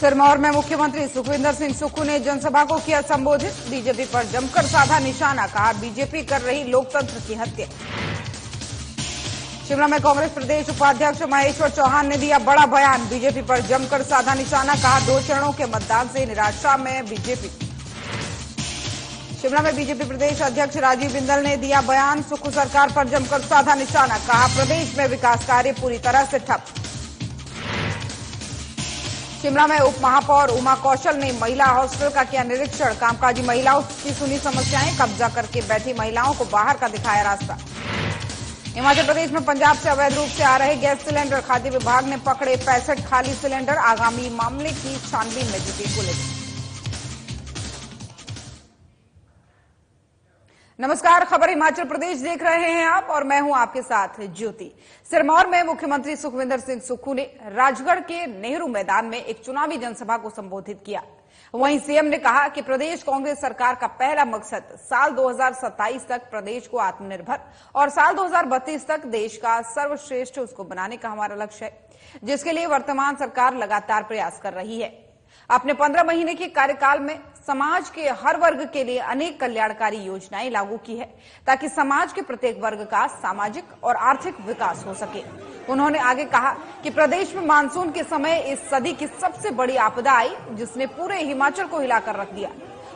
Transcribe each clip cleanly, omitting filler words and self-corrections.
सिरमौर में मुख्यमंत्री सुखविंदर सिंह सुक्खू ने जनसभा को किया संबोधित। बीजेपी पर जमकर साधा निशाना, कहा बीजेपी कर रही लोकतंत्र की हत्या। शिमला में कांग्रेस प्रदेश उपाध्यक्ष महेश्वर चौहान ने दिया बड़ा बयान। बीजेपी पर जमकर साधा निशाना, कहा 2 चरणों के मतदान से निराशा में बीजेपी। शिमला में बीजेपी प्रदेश अध्यक्ष राजीव बिंदल ने दिया बयान। सुक्खू सरकार पर जमकर साधा निशाना, कहा प्रदेश में विकास कार्य पूरी तरह से ठप। शिमला में उप महापौर उमा कौशल ने महिला हॉस्टल का किया निरीक्षण। कामकाजी महिलाओं की सुनी समस्याएं, कब्जा करके बैठी महिलाओं को बाहर का दिखाया रास्ता। हिमाचल प्रदेश में पंजाब से अवैध रूप से आ रहे गैस सिलेंडर, खाद्य विभाग ने पकड़े 65 खाली सिलेंडर। आगामी मामले की छानबीन में जुटी पुलिस। नमस्कार, खबर हिमाचल प्रदेश देख रहे हैं आप और मैं हूं आपके साथ ज्योति। सिरमौर में मुख्यमंत्री सुखविंदर सिंह सुक्खू ने राजगढ़ के नेहरू मैदान में एक चुनावी जनसभा को संबोधित किया। वहीं सीएम ने कहा कि प्रदेश कांग्रेस सरकार का पहला मकसद साल 2027 तक प्रदेश को आत्मनिर्भर और साल 2032 तक देश का सर्वश्रेष्ठ उसको बनाने का हमारा लक्ष्य है, जिसके लिए वर्तमान सरकार लगातार प्रयास कर रही है। अपने 15 महीने के कार्यकाल में समाज के हर वर्ग के लिए अनेक कल्याणकारी योजनाएं लागू की है, ताकि समाज के प्रत्येक वर्ग का सामाजिक और आर्थिक विकास हो सके। उन्होंने आगे कहा कि प्रदेश में मानसून के समय इस सदी की सबसे बड़ी आपदा आई, जिसने पूरे हिमाचल को हिलाकर रख दिया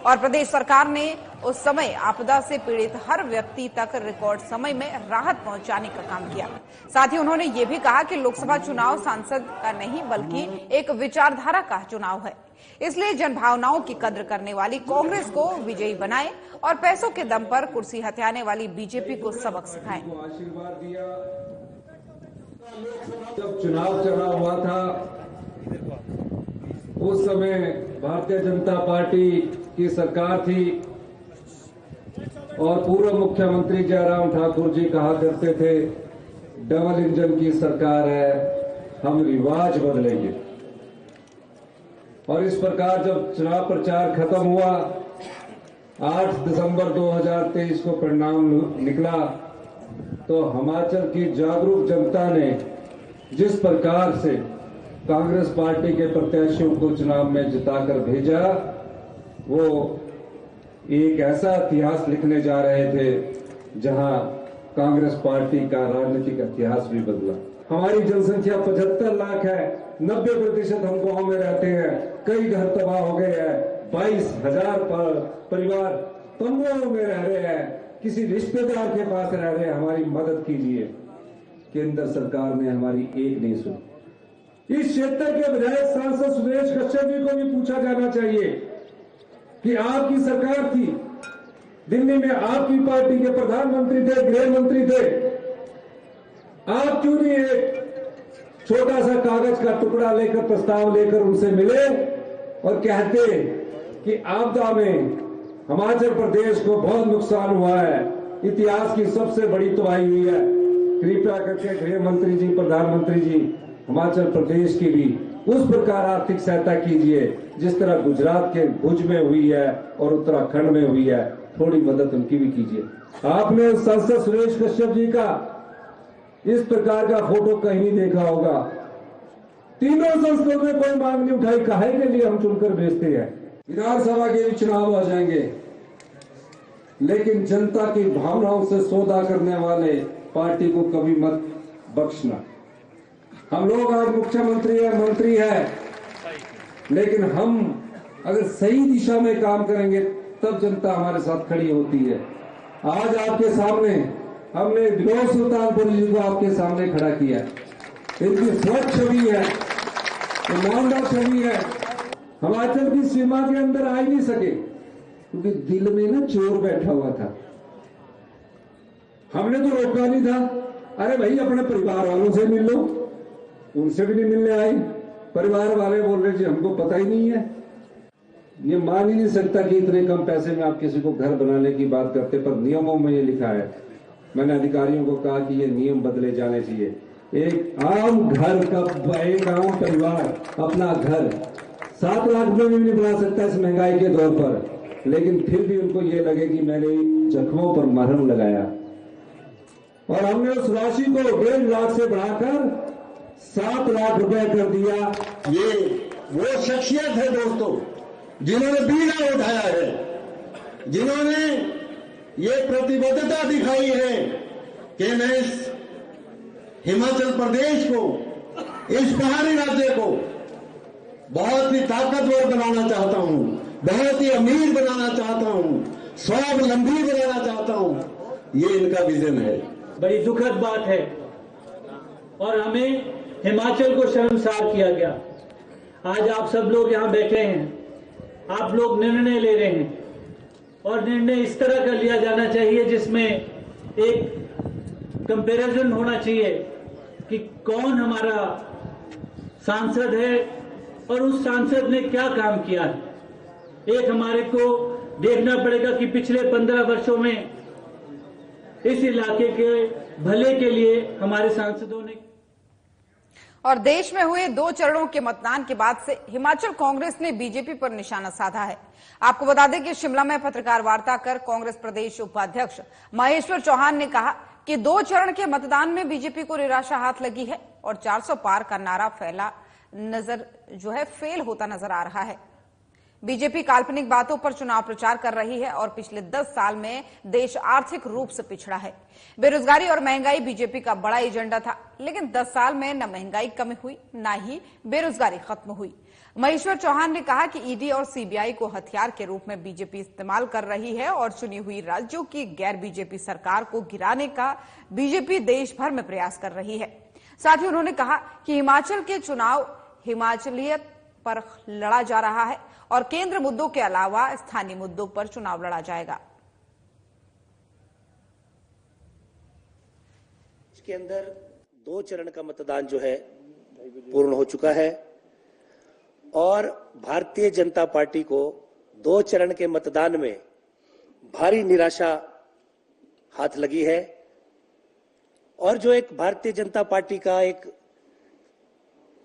और प्रदेश सरकार ने उस समय आपदा से पीड़ित हर व्यक्ति तक रिकॉर्ड समय में राहत पहुंचाने का काम किया। साथ ही उन्होंने ये भी कहा कि लोकसभा चुनाव सांसद का नहीं बल्कि एक विचारधारा का चुनाव है, इसलिए जनभावनाओं की कद्र करने वाली कांग्रेस को विजयी बनाएं और पैसों के दम पर कुर्सी हथियाने वाली बीजेपी को सबक सिखाएं। आशीर्वाद दिया। जब चुनाव चला हुआ था उस समय भारतीय जनता पार्टी की सरकार थी और पूर्व मुख्यमंत्री जयराम ठाकुर जी कहा करते थे डबल इंजन की सरकार है, हम रिवाज बदलेंगे। और इस प्रकार जब चुनाव प्रचार खत्म हुआ, 8 दिसंबर 2023 को परिणाम निकला, तो हिमाचल की जागरूक जनता ने जिस प्रकार से कांग्रेस पार्टी के प्रत्याशियों को चुनाव में जिताकर भेजा, वो एक ऐसा इतिहास लिखने जा रहे थे जहां कांग्रेस पार्टी का राजनीतिक इतिहास भी बदला। हमारी जनसंख्या 75 लाख है, 90% हम गांव में रहते हैं, कई घर तबाह हो गए हैं, 22,000 परिवार तंबुओं में रह रहे हैं, किसी रिश्तेदार के पास रह रहे हैं, हमारी मदद कीजिए। केंद्र सरकार ने हमारी एक नहीं सुनी। इस क्षेत्र के विधायक सांसद सुरेश कश्यप जी को भी पूछा जाना चाहिए कि आपकी सरकार थी, दिल्ली में आपकी पार्टी के प्रधानमंत्री थे, गृह मंत्री थे, आप क्यों नहीं एक छोटा सा कागज का टुकड़ा लेकर, प्रस्ताव लेकर उनसे मिले और कहते कि आपदा में हिमाचल प्रदेश को बहुत नुकसान हुआ है, इतिहास की सबसे बड़ी तबाही हुई है, कृपया करके गृह मंत्री जी, प्रधानमंत्री जी, हिमाचल प्रदेश की भी उस प्रकार आर्थिक सहायता कीजिए जिस तरह गुजरात के भुज में हुई है और उत्तराखंड में हुई है, थोड़ी मदद उनकी भी कीजिए। आपने सांसद सुरेश कश्यप जी का इस प्रकार का फोटो कहीं नहीं देखा होगा। तीनों संसदों में कोई मांग नहीं उठाई, काहे के लिए हम चुनकर भेजते हैं। विधानसभा के भी चुनाव आ जाएंगे, लेकिन जनता की भावनाओं से सौदा करने वाले पार्टी को कभी मत बख्शना। हम लोग आज मुख्यमंत्री है, मंत्री है, लेकिन हम अगर सही दिशा में काम करेंगे तब जनता हमारे साथ खड़ी होती है। आज आपके सामने हमने विनोद सुल्तानपुरी जी को आपके सामने खड़ा किया। इनकी स्वच्छ छवि है, ईमानदार छवि है, हिमाचल की सीमा के अंदर आ ही नहीं सके क्योंकि दिल में ना चोर बैठा हुआ था। हमने तो रोका नहीं था, अरे भाई अपने परिवार वालों से मिल लो, उनसे भी नहीं मिलने आए। परिवार वाले बोल रहे जी हमको पता ही नहीं है। ये मान ही नहीं सकता कि इतने कम पैसे में आप किसी को घर बनाने की बात करते, पर नियमों में ये लिखा है। मैंने अधिकारियों को कहा कि ये नियम बदले जाने चाहिए। एक आम घर का, एक आम परिवार अपना घर 7 लाख रुपए में भी नहीं बना सकता इस महंगाई के दौर पर, लेकिन फिर भी उनको ये लगे कि मैंने जख्मों पर मरहम लगाया। और हमने उस राशि को 1.5 लाख से बढ़ाकर 7 लाख रुपए कर दिया। ये वो शख्सियत है दोस्तों, जिन्होंने बीड़ा उठाया है, जिन्होंने ये प्रतिबद्धता दिखाई है कि मैं इस हिमाचल प्रदेश को, इस पहाड़ी राज्य को बहुत ही ताकतवर बनाना चाहता हूं, बहुत ही अमीर बनाना चाहता हूं, स्वावलंबी बनाना चाहता हूं। ये इनका विजन है। बड़ी दुखद बात है और हमें हिमाचल को शर्मसार किया गया। आज आप सब लोग यहाँ बैठे हैं, आप लोग निर्णय ले रहे हैं और निर्णय इस तरह का लिया जाना चाहिए जिसमें एक कंपैरिजन होना चाहिए कि कौन हमारा सांसद है और उस सांसद ने क्या काम किया है। एक हमारे को देखना पड़ेगा कि पिछले 15 वर्षों में इस इलाके के भले के लिए हमारे सांसदों ने। और देश में हुए 2 चरणों के मतदान के बाद से हिमाचल कांग्रेस ने बीजेपी पर निशाना साधा है। आपको बता दें कि शिमला में पत्रकार वार्ता कर कांग्रेस प्रदेश उपाध्यक्ष महेश्वर चौहान ने कहा कि 2 चरण के मतदान में बीजेपी को निराशा हाथ लगी है और 400 पार का नारा फेल होता नजर आ रहा है। बीजेपी काल्पनिक बातों पर चुनाव प्रचार कर रही है और पिछले 10 साल में देश आर्थिक रूप से पिछड़ा है। बेरोजगारी और महंगाई बीजेपी का बड़ा एजेंडा था, लेकिन 10 साल में न महंगाई कम हुई न ही बेरोजगारी खत्म हुई। महेश्वर चौहान ने कहा कि ईडी और सीबीआई को हथियार के रूप में बीजेपी इस्तेमाल कर रही है और चुनी हुई राज्यों की गैर बीजेपी सरकार को गिराने का बीजेपी देश भर में प्रयास कर रही है। साथ ही उन्होंने कहा कि हिमाचल के चुनाव हिमाचलियत पर लड़ा जा रहा है और केंद्र मुद्दों के अलावा स्थानीय मुद्दों पर चुनाव लड़ा जाएगा। इसके अंदर 2 चरण का मतदान जो है पूर्ण हो चुका है और भारतीय जनता पार्टी को 2 चरण के मतदान में भारी निराशा हाथ लगी है और जो एक भारतीय जनता पार्टी का एक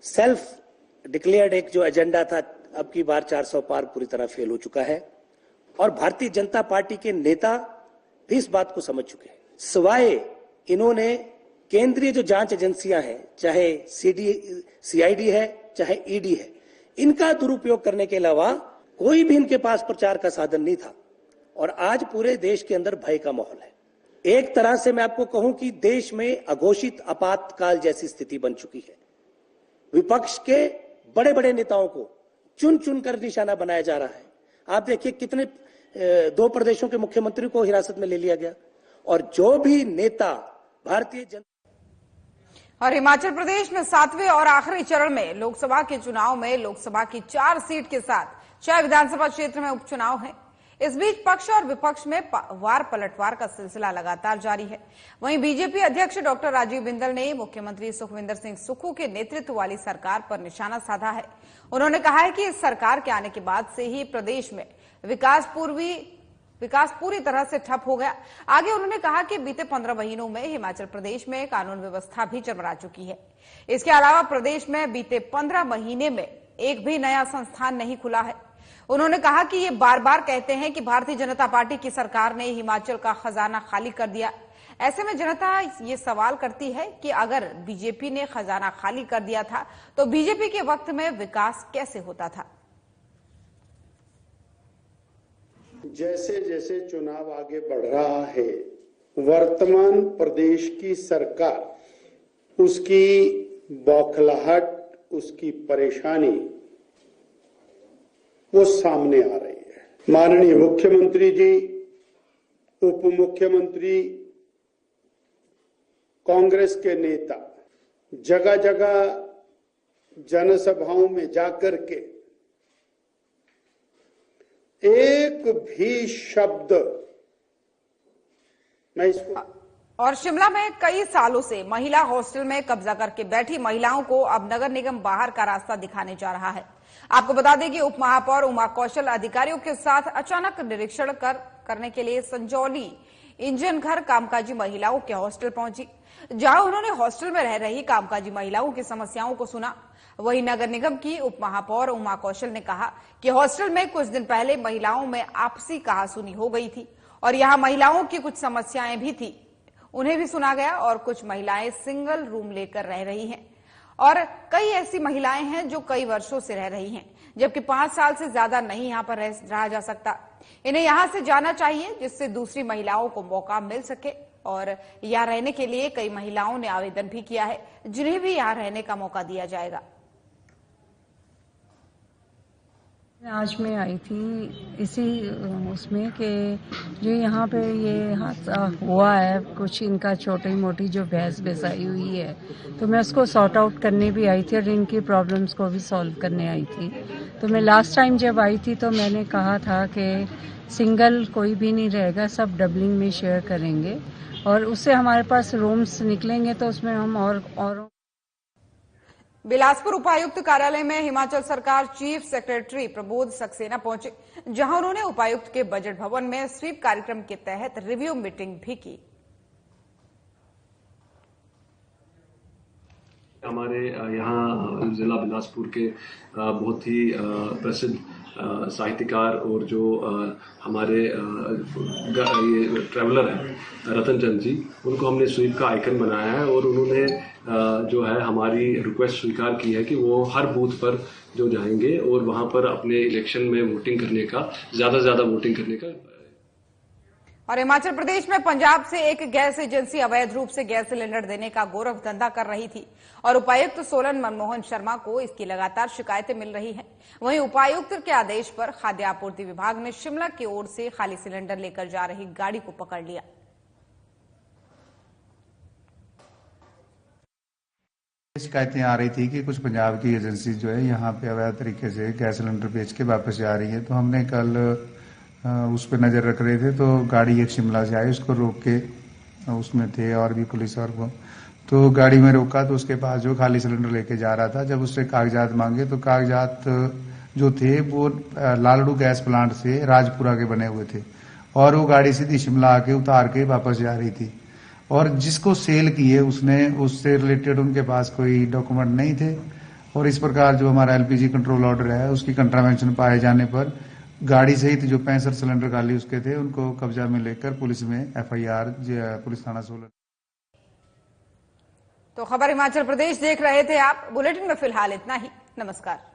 सेल्फ डिक्लेयर्ड एक जो एजेंडा था, अब की बार 400 पार पूरी तरह फेल हो चुका है और भारतीय जनता पार्टी के नेता भी इस बात को समझ चुके हैं। सिवाय इन्होंने केंद्रीय जो जांच एजेंसियां हैं, चाहे सीआईडी है चाहे ईडी है, इनका दुरुपयोग करने के अलावा कोई भी इनके पास प्रचार का साधन नहीं था और आज पूरे देश के अंदर भय का माहौल है। एक तरह से मैं आपको कहूं कि देश में अघोषित आपातकाल जैसी स्थिति बन चुकी है। विपक्ष के बड़े बड़े नेताओं को चुन चुन कर निशाना बनाया जा रहा है। आप देखिए कितने 2 प्रदेशों के मुख्यमंत्री को हिरासत में ले लिया गया और जो भी नेता भारतीय जनता। और हिमाचल प्रदेश में 7वें और आखिरी चरण में लोकसभा के चुनाव में लोकसभा की 4 सीट के साथ 6 विधानसभा क्षेत्र में उपचुनाव है। इस बीच पक्ष और विपक्ष में वार पलटवार का सिलसिला लगातार जारी है। वहीं बीजेपी अध्यक्ष डॉक्टर राजीव बिंदल ने मुख्यमंत्री सुखविंदर सिंह सुक्खू के नेतृत्व वाली सरकार पर निशाना साधा है। उन्होंने कहा है कि इस सरकार के आने के बाद से ही प्रदेश में विकास पूरी तरह से ठप हो गया। आगे उन्होंने कहा कि बीते 15 महीनों में हिमाचल प्रदेश में कानून व्यवस्था भी चरमरा चुकी है। इसके अलावा प्रदेश में बीते 15 महीने में एक भी नया संस्थान नहीं खुला है। उन्होंने कहा कि ये बार बार कहते हैं कि भारतीय जनता पार्टी की सरकार ने हिमाचल का खजाना खाली कर दिया। ऐसे में जनता ये सवाल करती है कि अगर बीजेपी ने खजाना खाली कर दिया था तो बीजेपी के वक्त में विकास कैसे होता था। जैसे जैसे चुनाव आगे बढ़ रहा है, वर्तमान प्रदेश की सरकार, उसकी बौखलाहट, उसकी परेशानी वो सामने आ रही है। माननीय मुख्यमंत्री जी, उप मुख्यमंत्री, कांग्रेस के नेता जगह जगह जनसभाओं में जाकर के एक भी शब्द मैं इसको। और शिमला में कई सालों से महिला हॉस्टल में कब्जा करके बैठी महिलाओं को अब नगर निगम बाहर का रास्ता दिखाने जा रहा है। आपको बता दें कि उप महापौर उमा कौशल अधिकारियों के साथ अचानक निरीक्षण करने के लिए संजौली इंजन घर कामकाजी महिलाओं के हॉस्टल पहुंची, जहां उन्होंने हॉस्टल में रह रही कामकाजी महिलाओं की समस्याओं को सुना। वहीं नगर निगम की उप महापौर उमा कौशल ने कहा कि हॉस्टल में कुछ दिन पहले महिलाओं में आपसी कहासुनी हो गई थी और यहां महिलाओं की कुछ समस्याएं भी थी, उन्हें भी सुना गया और कुछ महिलाएं सिंगल रूम लेकर रह रही हैं और कई ऐसी महिलाएं हैं जो कई वर्षों से रह रही हैं, जबकि 5 साल से ज्यादा नहीं यहां पर रहा जा सकता। इन्हें यहां से जाना चाहिए, जिससे दूसरी महिलाओं को मौका मिल सके। और यहां रहने के लिए कई महिलाओं ने आवेदन भी किया है, जिन्हें भी यहां रहने का मौका दिया जाएगा। आज मैं आई थी इसी उसमें कि जो यहाँ पे ये हादसा हुआ है, कुछ इनका छोटी मोटी जो बहस बेसाई हुई है, तो मैं उसको सॉर्ट आउट करने भी आई थी और इनकी प्रॉब्लम्स को भी सॉल्व करने आई थी। तो मैं लास्ट टाइम जब आई थी तो मैंने कहा था कि सिंगल कोई भी नहीं रहेगा, सब डबलिंग में शेयर करेंगे और उससे हमारे पास रूम्स निकलेंगे तो उसमें हम और बिलासपुर उपायुक्त कार्यालय में हिमाचल सरकार चीफ सेक्रेटरी प्रबोध सक्सेना पहुंचे, जहां उन्होंने उपायुक्त के बजट भवन में स्वीप कार्यक्रम के तहत रिव्यू मीटिंग भी की। हमारे यहाँ जिला बिलासपुर के बहुत ही प्रसिद्ध साहित्यकार और जो हमारे ये ट्रैवलर हैं रतन चंद जी, उनको हमने स्वीप का आइकन बनाया है और उन्होंने जो है हमारी रिक्वेस्ट स्वीकार की है कि वो हर बूथ पर जो जाएंगे और वहां पर अपने इलेक्शन में वोटिंग करने का ज्यादा से ज्यादा वोटिंग करने का। और हिमाचल प्रदेश में पंजाब से एक गैस एजेंसी अवैध रूप से गैस सिलेंडर देने का गोरख धंधा कर रही थी और उपायुक्त सोलन मनमोहन शर्मा को इसकी लगातार शिकायतें मिल रही हैं। वहीं उपायुक्त के आदेश पर खाद्य आपूर्ति विभाग ने शिमला की ओर से खाली सिलेंडर लेकर जा रही गाड़ी को पकड़ लिया। शिकायतें आ रही थी कि कुछ पंजाब की एजेंसी जो है यहाँ पे अवैध तरीके से गैस सिलेंडर बेच के वापस जा रही है। तो हमने कल उस पर नजर रख रहे थे, तो गाड़ी एक शिमला से आई, उसको रोक के उसमें थे और भी पुलिस और को, तो गाड़ी में रोका तो उसके पास जो खाली सिलेंडर लेके जा रहा था। जब उससे कागजात मांगे तो कागजात जो थे वो लालड़ू गैस प्लांट से राजपुरा के बने हुए थे और वो गाड़ी सीधी शिमला आके उतार के वापस जा रही थी। और जिसको सेल किए उसने उससे रिलेटेड उनके पास कोई डॉक्यूमेंट नहीं थे और इस प्रकार जो हमारा एलपीजी कंट्रोल ऑर्डर है उसकी कंट्रावेंशन पाए जाने पर गाड़ी सहित जो 65 सिलेंडर खाली उसके थे उनको कब्जा में लेकर पुलिस में एफआईआर पुलिस थाना सोलन। तो खबर हिमाचल प्रदेश देख रहे थे आप। बुलेटिन में फिलहाल इतना ही। नमस्कार।